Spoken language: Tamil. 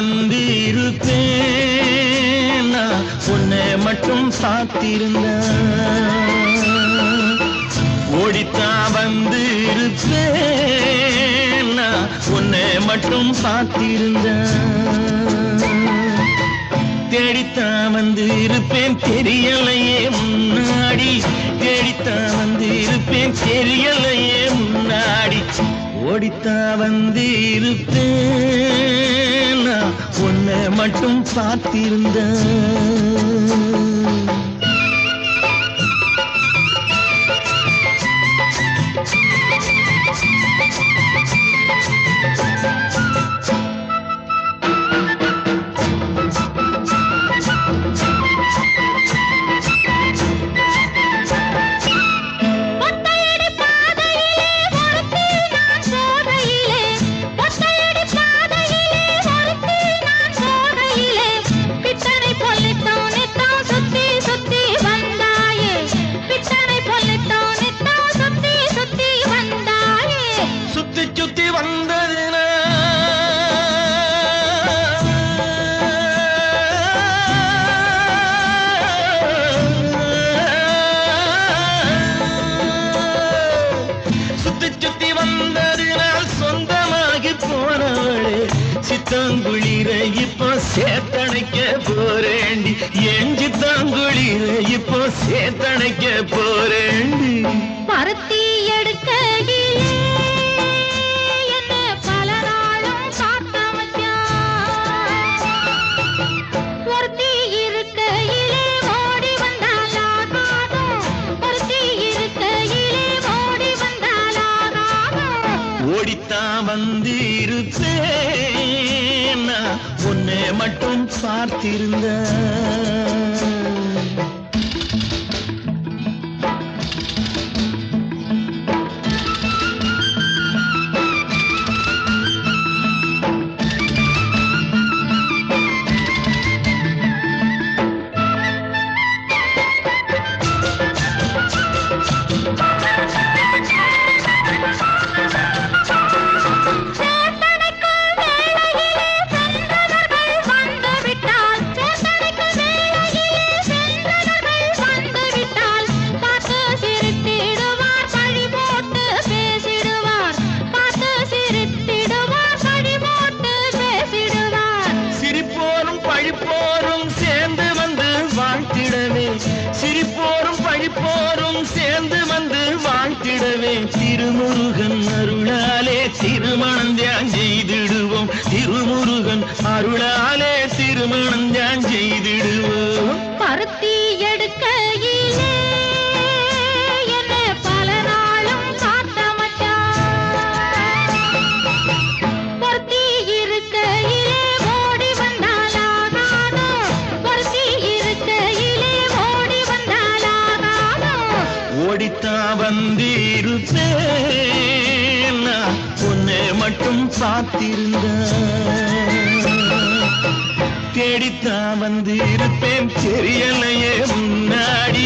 வந்து இருப்பேன் நான் உன்னை மட்டும் பார்த்திருந்தேன். ஓடித்தான் வந்து இருப்பேன் நான் உன்னை மட்டும் பார்த்திருந்தேன். தேடித்தான் வந்து இருப்பேன் தெரியலையே முன்னாடி, தேடித்தான் வந்து இருப்பேன் தெரியலையே முன்னாடி. ஓடித்தான் வந்து இருப்பேன் நான் உன்னை மட்டும் பார்த்திருந்தேன். சித்தாங்குளிர இப்போ சேத்தணைக்க போறேண்டி, என் சித்தாங்குளிர இப்போ சேத்தணைக்க போறேண்டி. பருத்தி எடுக்கையிலே என்ன பல நாளும் காத்த மச்சான், ஒருத்தி இருக்கையிலே ஓடி வந்தாலாகாதும், ஒருத்தி இருக்கையிலே ஓடி வந்தாலாகாதும். ஓடித்தான் வந்து இருப்பேன் உன்னை மட்டும் பார்த்திருந்தேன். சிரிப்போரும் பழிப்போரும் சேர்ந்து வந்து வாழ்த்திடவே, திருமுருகன் அருளாலே திருமணம் தியான் செய்திடுவோம், திருமுருகன் அருளாலே திருமணம் தியான் செய்திடுவோம். பருத்தி எடுக்கையிலே என்ன பல நாளும் காத்த மச்சான், பொருத்தி இருக்கையிலே ஓடி வந்தாலாகாதும், பொருத்தி இருக்கையிலே ஓடி வந்தாலாகாதும். ஓடித்தான் வந்து இருப்பேன் நான் உன்னை மட்டும் பார்த்திருந்தேன். தேடித்தான் வந்து இருப்பேன் தெரியலையே முன்னாடி,